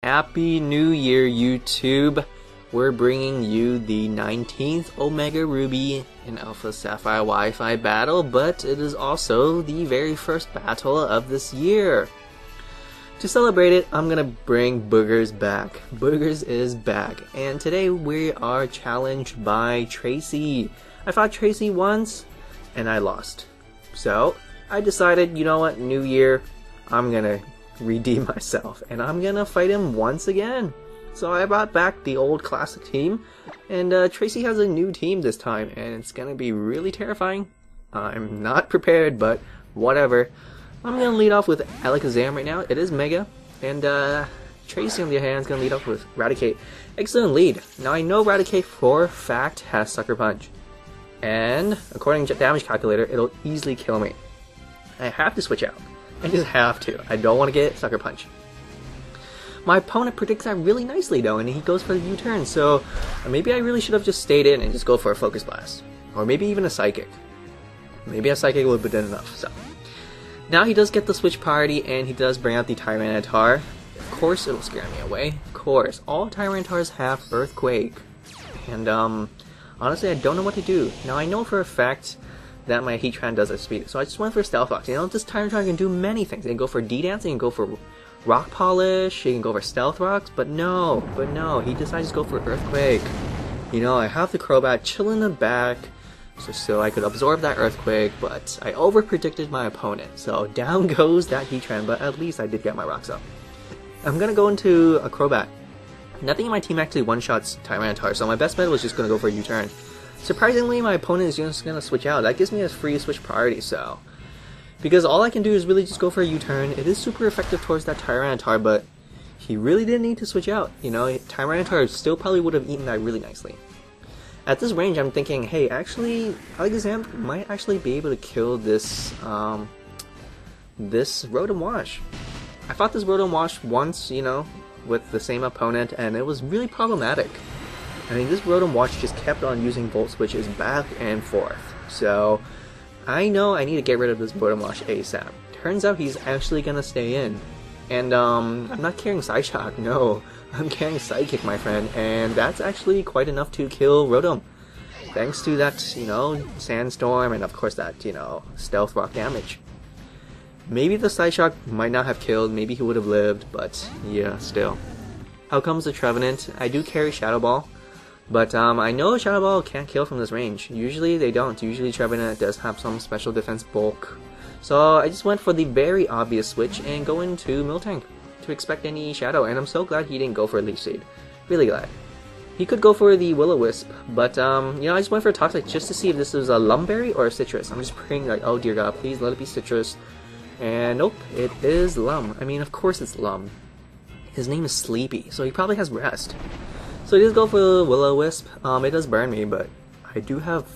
Happy New Year, YouTube! We're bringing you the 19th Omega Ruby and Alpha Sapphire Wi-Fi battle, but it is also the very first battle of this year. To celebrate it, I'm gonna bring Boogers back. Boogers is back, and today we are challenged by Tracy. I fought Tracy once, and I lost. So, I decided, you know what, New Year, I'm gonna redeem myself, and I'm gonna fight him once again. So I brought back the old classic team, and Tracy has a new team this time, and it's gonna be really terrifying. I'm not prepared, but whatever. I'm gonna lead off with Alakazam right now. It is Mega, and Tracy on the other hand is gonna lead off with Raticate. Excellent lead. Now I know Raticate for a fact has Sucker Punch, and according to damage calculator, it'll easily kill me. I have to switch out. I just have to. I don't want to get Sucker Punch. My opponent predicts that really nicely though, and he goes for the U-turn, so maybe I really should have just stayed in and just go for a Focus Blast. Or maybe even a Psychic. Maybe a Psychic would have been enough, so. Now he does get the switch priority, and he does bring out the Tyranitar. Of course it'll scare me away. Of course. All Tyranitars have Earthquake. And honestly I don't know what to do. Now I know for a fact that my Heatran does have speed, so I just went for Stealth Rocks. You know, this Tyranitar can do many things. It can go for D-Dance, it can go for Rock Polish, he can go for Stealth Rocks, but no, he decides to go for Earthquake. You know, I have the Crobat chill in the back, so I could absorb that Earthquake, but I over-predicted my opponent, so down goes that Heatran, but at least I did get my rocks up. I'm gonna go into a Crobat. Nothing in my team actually one-shots Tyranitar, so my best bet was just gonna go for a U-turn. Surprisingly, my opponent is just gonna switch out. That gives me a free switch priority, so. Because all I can do is really just go for a U-turn. It is super effective towards that Tyranitar, but he really didn't need to switch out. You know, Tyranitar still probably would have eaten that really nicely. At this range, I'm thinking, hey, actually, Alakazam might actually be able to kill this, this Rotom-Wash. I fought this Rotom-Wash once, you know, with the same opponent, and it was really problematic. I mean, this Rotom-Wash just kept on using Volt Switches back and forth. So, I know I need to get rid of this Rotom-Wash ASAP. Turns out he's actually gonna stay in. And, I'm not carrying Psyshock, no. I'm carrying Psychic, my friend, and that's actually quite enough to kill Rotom. Thanks to that, you know, Sandstorm, and of course that, you know, Stealth Rock damage. Maybe the Psyshock might not have killed, maybe he would have lived, but yeah, still. Out comes the Trevenant. I do carry Shadow Ball, but I know Shadow Ball can't kill from this range. Usually they don't. Usually Trevenant does have some special defense bulk. So I just went for the very obvious switch and go into Miltank to expect any Shadow, and I'm so glad he didn't go for Leaf Seed. Really glad. He could go for the Will-O-Wisp, but you know, I just went for Toxic just to see if this was a Lumberry or a Citrus. I'm just praying like, oh dear god, please let it be Citrus. And nope, it is Lum. I mean, of course it's Lum. His name is Sleepy, so he probably has rest. So he does go for Will-O-Wisp. It does burn me, but I do have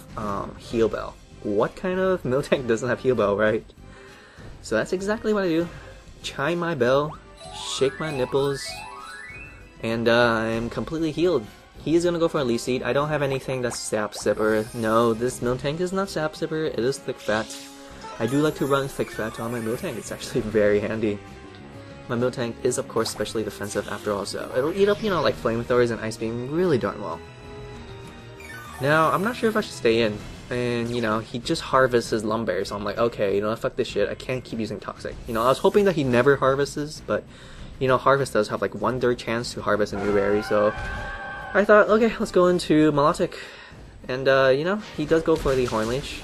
Heal Bell. What kind of Miltank doesn't have Heal Bell, right? So that's exactly what I do. Chime my bell, shake my nipples, and I'm completely healed. He is gonna go for a Leaf Seed. I don't have anything that's Sap Sipper. No, this Miltank is not Sap Sipper, it is Thick Fat. I do like to run Thick Fat on my Miltank, it's actually very handy. My Miltank is of course specially defensive after all, so it'll eat up, you know, like Flamethrowers and Ice Beam really darn well. Now, I'm not sure if I should stay in. And, you know, he just harvests his Lumberry, so I'm like, okay, you know, fuck this shit, I can't keep using Toxic. You know, I was hoping that he never harvests, but, you know, Harvest does have like 1/3 chance to harvest a new berry, so I thought, okay, let's go into Milotic. And, you know, he does go for the Horn Leech.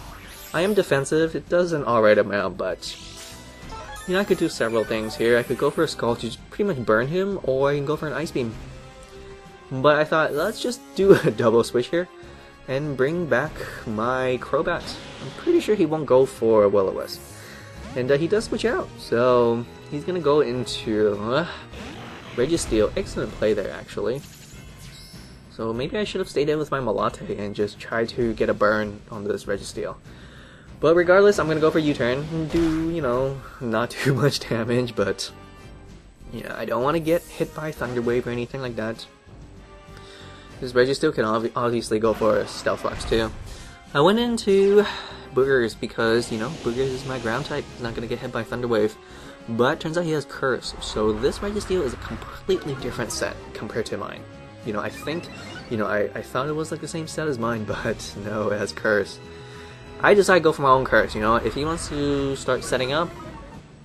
I am defensive, it does an alright amount, but, you know, I could do several things here. I could go for a Skull to just pretty much burn him, or I can go for an Ice Beam. But I thought, let's just do a double switch here and bring back my Crobat. I'm pretty sure he won't go for Will-O-Wisp. And he does switch out, so he's gonna go into Registeel. Excellent play there, actually. So maybe I should have stayed in with my Milotic and just tried to get a burn on this Registeel. But regardless, I'm gonna go for U-turn and do, you know, not too much damage, but yeah, I don't want to get hit by Thunder Wave or anything like that. This Registeel can obviously go for Stealth Rocks too. I went into Boogers because, you know, Boogers is my ground type. He's not going to get hit by Thunder Wave. But turns out he has Curse, so this Registeel is a completely different set compared to mine. You know, I think, you know, I thought it was like the same set as mine, but no, it has Curse. I decided to go for my own Curse, you know, if he wants to start setting up,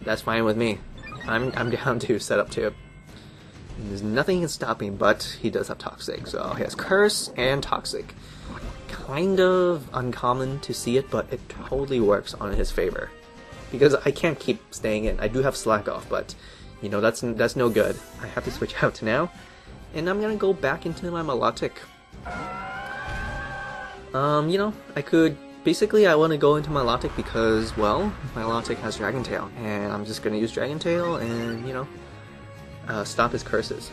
that's fine with me. I'm down to set up too. And there's nothing can stop me, but he does have Toxic, so he has Curse and Toxic. Kind of uncommon to see it, but it totally works on his favor. Because I can't keep staying in. I do have Slack Off, but you know, that's no good. I have to switch out to now, and I'm gonna go back into my Milotic. You know, I could basically I want to go into Milotic because, well, Milotic has Dragon Tail, and I'm just gonna use Dragon Tail and, you know, stop his curses.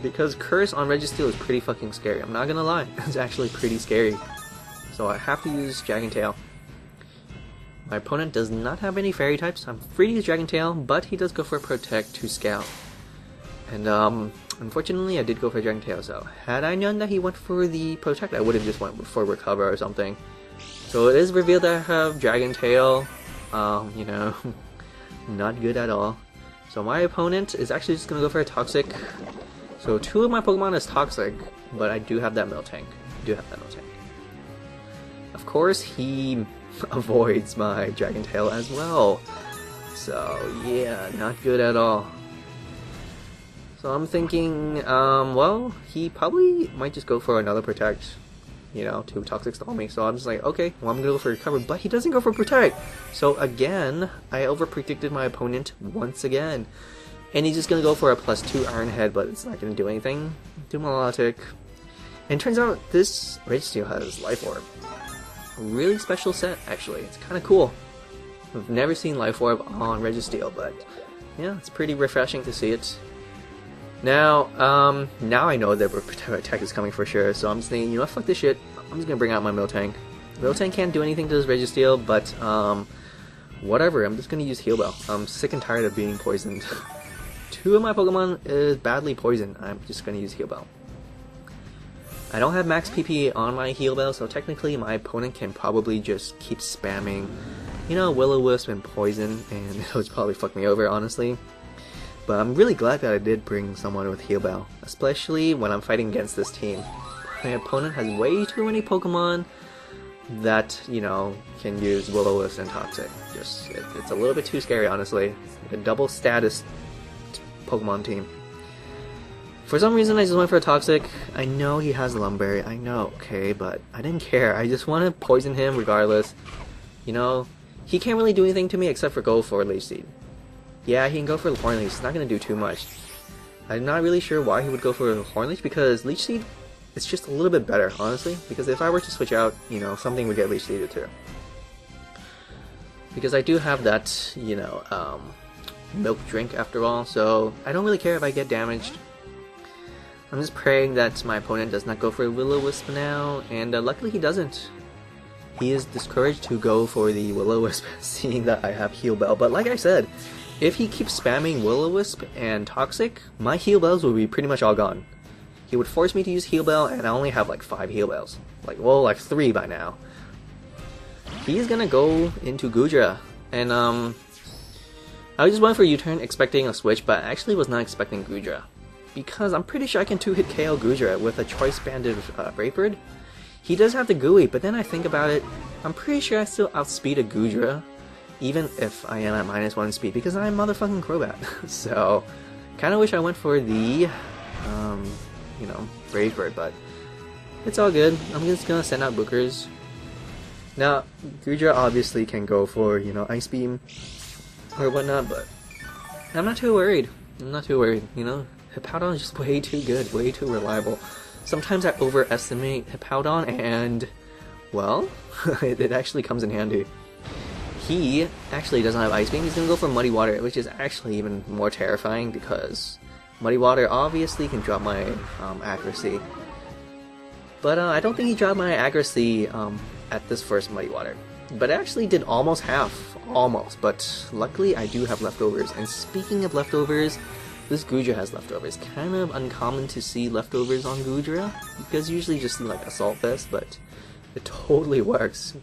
Because Curse on Registeel is pretty fucking scary. I'm not gonna lie, it's actually pretty scary. So I have to use Dragon Tail. My opponent does not have any fairy types. I'm free to use Dragon Tail, but he does go for Protect to Scout. And unfortunately I did go for Dragon Tail, so had I known that he went for the Protect, I would have just went for Recover or something. So it is revealed that I have Dragon Tail, you know, not good at all. So my opponent is actually just gonna go for a Toxic. So 2 of my Pokemon is Toxic, but I do have that Miltank. Of course, he avoids my Dragon Tail as well. So yeah, not good at all. So I'm thinking, well, he probably might just go for another Protect, you know, to Toxic Stall me. So I'm just like, okay, well, I'm gonna go for Recover, but he doesn't go for Protect. So again, I over-predicted my opponent once again. And he's just gonna go for a +2 Iron Head, but it's not gonna do anything. Do Milotic. And turns out this Registeel has Life Orb. A really special set, actually. It's kind of cool. I've never seen Life Orb on Registeel, but yeah, it's pretty refreshing to see it. Now, now I know that Protect is coming for sure, so I'm just thinking, you know what, fuck this shit. I'm just gonna bring out my Miltank. Miltank can't do anything to this Registeel, but whatever. I'm just gonna use Heal Bell. I'm sick and tired of being poisoned. 2 of my Pokemon is badly poisoned. I'm just gonna use Heal Bell. I don't have max PP on my Heal Bell, so technically my opponent can probably just keep spamming, you know, Will-O-Wisp and Poison, and it would probably fuck me over, honestly. But I'm really glad that I did bring someone with Heal Bell, especially when I'm fighting against this team. My opponent has way too many Pokemon that, you know, can use Will-O-Wisp and Toxic. Just, it's a little bit too scary, honestly. A double status Pokemon team. For some reason I just went for a Toxic. I know he has Lumberry, I know, okay, but I didn't care. I just want to poison him regardless. You know, he can't really do anything to me except for go for Leech Seed. Yeah, he can go for Horn Leech, it's not going to do too much. I'm not really sure why he would go for Horn Leech, because Leech Seed is just a little bit better, honestly. Because if I were to switch out, you know, something would get Leech Seeded too. Because I do have that, you know, milk drink after all, so I don't really care if I get damaged. I'm just praying that my opponent does not go for Will-O-Wisp now, and luckily he doesn't. He is discouraged to go for the Will-O-Wisp, seeing that I have Heal Bell. But like I said, if he keeps spamming Will-O-Wisp and Toxic, my Heal Bells will be pretty much all gone. He would force me to use Heal Bell, and I only have like 5 Heal Bells. Like, well, like 3 by now. He's gonna go into Goodra, and I just went for U-turn expecting a switch, but I actually was not expecting Goodra. Because I'm pretty sure I can 2-hit KO Goodra with a Choice Banded Brave Bird. He does have the GUI, but then I think about it, I'm pretty sure I still outspeed a Goodra, even if I am at -1 speed, because I'm motherfucking Crobat. So, kinda wish I went for the, you know, Brave Bird, but it's all good. I'm just gonna send out Bookers. Now, Goodra obviously can go for, you know, Ice Beam or whatnot, but I'm not too worried. You know? Hippowdon is just way too good, way too reliable. Sometimes I overestimate Hippowdon, and, well, it actually comes in handy. He actually doesn't have Ice Beam, he's gonna go for Muddy Water, which is actually even more terrifying because Muddy Water obviously can drop my accuracy. But I don't think he dropped my accuracy at this first Muddy Water. But it actually did almost half, but luckily I do have leftovers. And speaking of leftovers, this Goodra has leftovers. Kind of uncommon to see leftovers on Goodra, because usually just see like Assault Vest, but it totally works,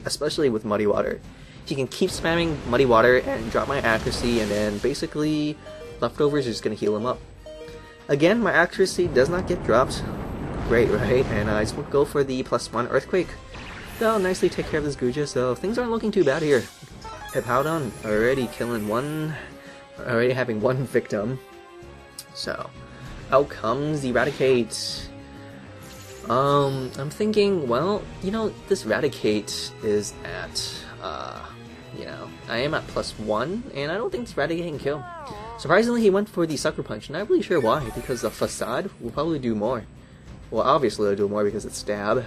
especially with Muddy Water. he can keep spamming Muddy Water and drop my accuracy, and then basically Leftovers is just going to heal him up. Again, my accuracy does not get dropped. Great, right? And I just will go for the +1 Earthquake. That'll nicely take care of this Goodra, so things aren't looking too bad here. Hippowdon already killing one, already having one victim. So, out comes the Raticate. I'm thinking, well, you know, this Raticate is at, you know, I am at +1, and I don't think this Raticate can kill. Surprisingly, he went for the Sucker Punch, not really sure why, because the Facade will probably do more. Well, obviously it'll do more because it's Stab.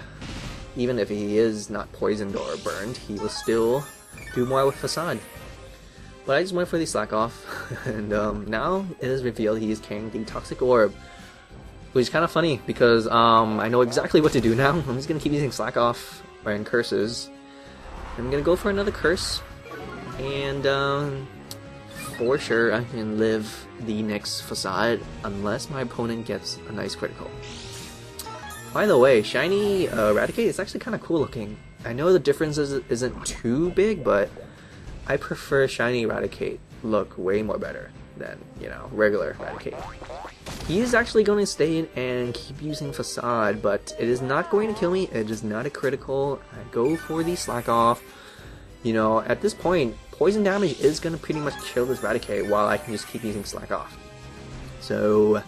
Even if he is not poisoned or burned, he will still do more with Facade. But I just went for the Slack Off, and now it is revealed he is carrying the Toxic Orb. Which is kind of funny, because I know exactly what to do now. I'm just going to keep using Slack Off and Curses. I'm going to go for another Curse, and for sure I can live the next Facade, unless my opponent gets a nice critical. By the way, shiny Raticate is actually kind of cool looking. I know the difference isn't too big, but I prefer shiny Raticate look way more better than, you know, regular Raticate. He is actually going to stay in and keep using Facade, but it is not going to kill me. It is not a critical. I go for the Slack Off. You know, at this point, poison damage is going to pretty much kill this Raticate while I can just keep using Slack Off. So,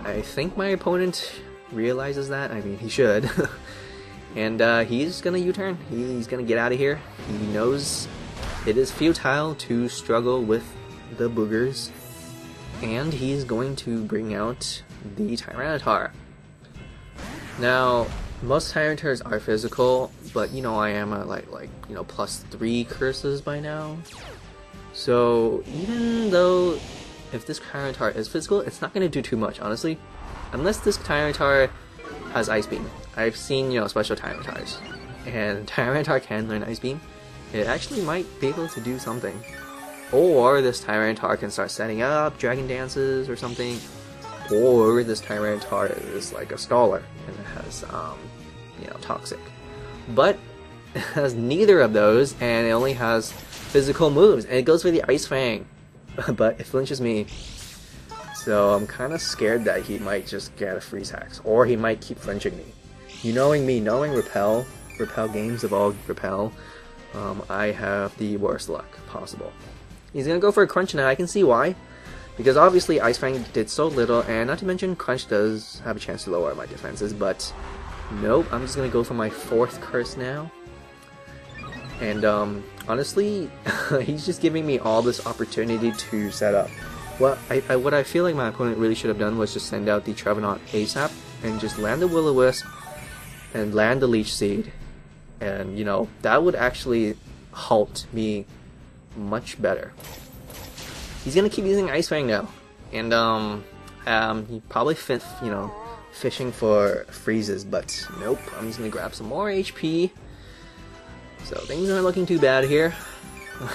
I think my opponent realizes that. I mean, he should. And he's gonna U-turn. He's gonna get out of here. He knows it is futile to struggle with the boogers, and he's going to bring out the Tyranitar. Now, most Tyranitars are physical, but you know I am at like you know +3 curses by now. So even though if this Tyranitar is physical, it's not gonna do too much, honestly. Unless this Tyranitar has Ice Beam. I've seen, you know, special Tyranitars, and Tyranitar can learn Ice Beam. It actually might be able to do something. Or this Tyranitar can start setting up Dragon Dances or something. Or this Tyranitar is like a Staller and it has, you know, Toxic. But it has neither of those, and it only has physical moves, and it goes for the Ice Fang. But it flinches me. So I'm kind of scared that he might just get a Freeze Hex, or he might keep flinching me. You knowing me, knowing Repel Games of all Repel, I have the worst luck possible. He's gonna go for a Crunch now. I can see why, because obviously Ice Fang did so little, and not to mention Crunch does have a chance to lower my defenses. But nope, I'm just gonna go for my 4th Curse now. And honestly, he's just giving me all this opportunity to set up. What I feel like my opponent really should have done was just send out the Trevenant ASAP and just land the Will-O-Wisp and land the Leech Seed, and you know that would actually halt me much better. He's gonna keep using Ice Fang now, and he probably fishing for freezes, but nope. I'm just gonna grab some more HP. So things aren't looking too bad here.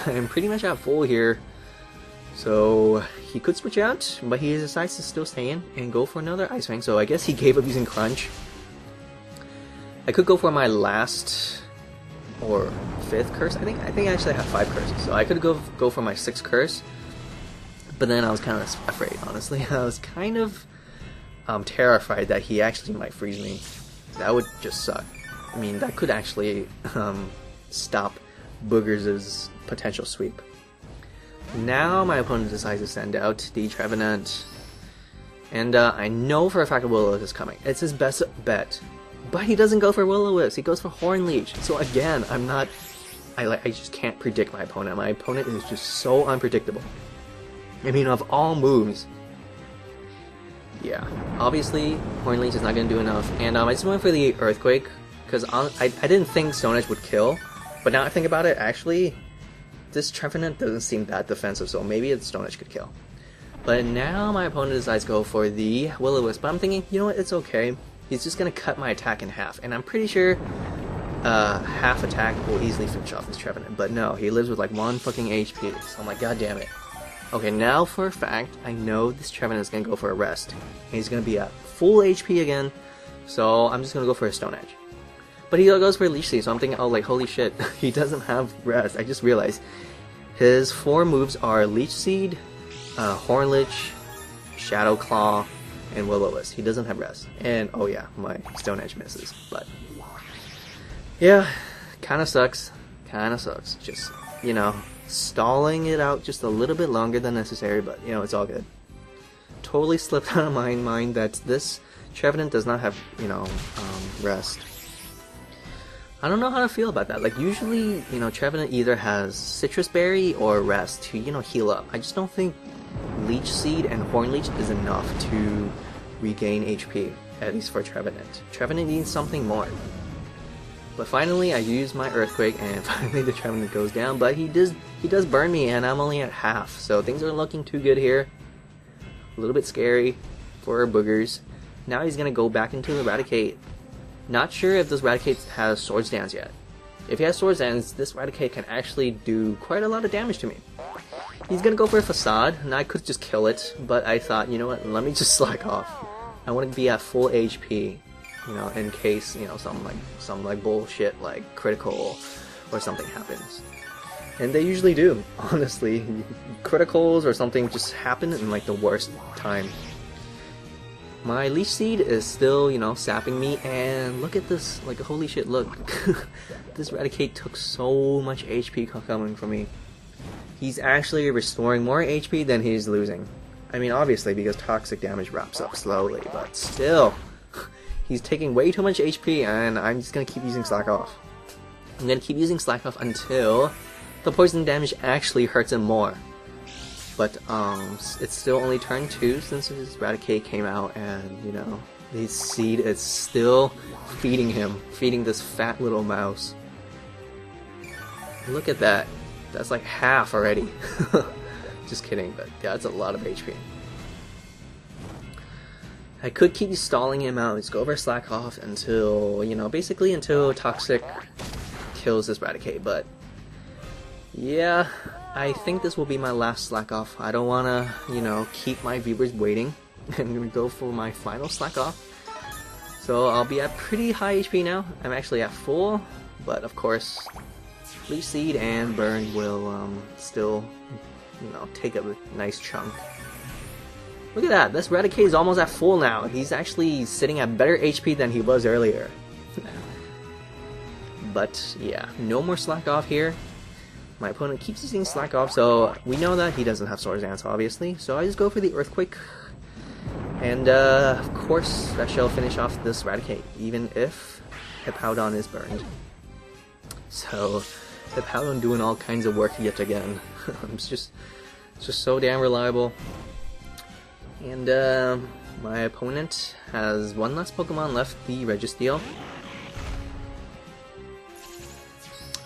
I'm pretty much at full here. So he could switch out, but he decides to still stay in and go for another Ice Fang. So I guess he gave up using Crunch. I could go for my last or 5th curse. I think I actually have 5 curses, so I could go for my 6th curse. But then I was kind of afraid, honestly. I was kind of terrified that he actually might freeze me. That would just suck. I mean, that could actually stop Boogers' potential sweep. Now my opponent decides to send out the Trevenant, and I know for a fact Will-O-Wisp is coming. It's his best bet, but he doesn't go for Will-O-Wisp. He goes for Horn Leech. So again, I just can't predict my opponent. My opponent is just so unpredictable. I mean, of all moves, yeah, obviously Horn Leech is not going to do enough, and I just went for the Earthquake because I didn't think Stone Edge would kill, but now I think about it, actually. This Trevenant doesn't seem that defensive, so maybe the Stone Edge could kill. But now my opponent decides to go for the Will-O-Wisp, but I'm thinking, you know what, it's okay. He's just going to cut my attack in half, and I'm pretty sure half attack will easily finish off this Trevenant. But no, he lives with like 1 fucking HP, so I'm like, god damn it. Okay, now for a fact, I know this Trevenant is going to go for a rest. And he's going to be at full HP again, so I'm just going to go for a Stone Edge. But he goes for Leech Seed, so I'm thinking, oh, like, holy shit, he doesn't have Rest. I just realized his 4 moves are Leech Seed, Horn Leech, Shadow Claw, and Will-O-Wisp. He doesn't have Rest. And, oh yeah, my Stone Edge misses. But, yeah, kinda sucks. Kinda sucks. Just, you know, stalling it out just a little bit longer than necessary, but, you know, it's all good. Totally slipped out of my mind that this Trevenant does not have, you know, Rest. I don't know how to feel about that. Like, usually, you know, Trevenant either has Citrus Berry or Rest to, you know, heal up. I just don't think Leech Seed and Horn Leech is enough to regain HP, at least for Trevenant. Trevenant needs something more. But finally, I use my Earthquake, and finally the Trevenant goes down, but he does burn me, and I'm only at half, so things aren't looking too good here. A little bit scary for our boogers. Now he's gonna go back into the Raticate. Not sure if this Raticate has Swords Dance yet. If he has Swords Dance, this Raticate can actually do quite a lot of damage to me. He's gonna go for a Facade, and I could just kill it, but I thought, you know what, let me just slack off. I want to be at full HP, you know, in case, you know, some like bullshit like critical or something happens. And they usually do, honestly. Criticals or something just happen in like the worst time. My Leech Seed is still, you know, sapping me, and look at this, like, holy shit, look. This Raticate took so much HP coming from me. He's actually restoring more HP than he's losing. I mean, obviously, because toxic damage wraps up slowly, but still. He's taking way too much HP, and I'm just gonna keep using Slack Off. I'm gonna keep using Slack Off until the poison damage actually hurts him more. But it's still only turn 2 since his Raticate came out, and you know, his seed is still feeding him, feeding this fat little mouse. Look at that. That's like half already. Just kidding, but yeah, that's a lot of HP. I could keep stalling him out, just go over Slack Off until, you know, basically until Toxic kills this Raticate, but yeah, I think this will be my last Slack Off. I don't want to, you know, keep my viewers waiting and go for my final Slack Off. So I'll be at pretty high HP now. I'm actually at full, but of course, Leech Seed and Burn will still, you know, take up a nice chunk. Look at that, this Raticate is almost at full now. He's actually sitting at better HP than he was earlier. But yeah, no more Slack Off here. My opponent keeps using Slack Off, so we know that he doesn't have Swords Dance, obviously. So I just go for the Earthquake. And of course, that shall finish off this Raticate, even if Hippowdon is burned. So Hippowdon doing all kinds of work yet again. It's just so damn reliable. And my opponent has one last Pokemon left, the Registeel.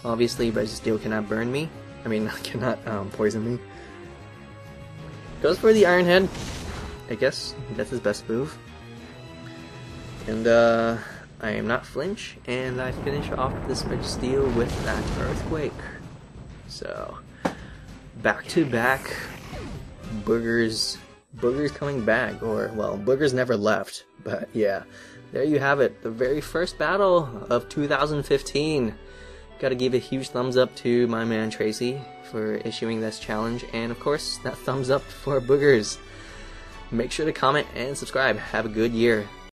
Obviously, Registeel cannot burn me. I mean, cannot poison me. Goes for the Iron Head. I guess that's his best move. And I am not flinch, and I finish off this Registeel with that Earthquake. So, back to back boogers coming back, or well, boogers never left. But yeah, there you have it, the very first battle of 2015. Gotta give a huge thumbs up to my man Tracy for issuing this challenge, and of course, that thumbs up for boogers. Make sure to comment and subscribe. Have a good year.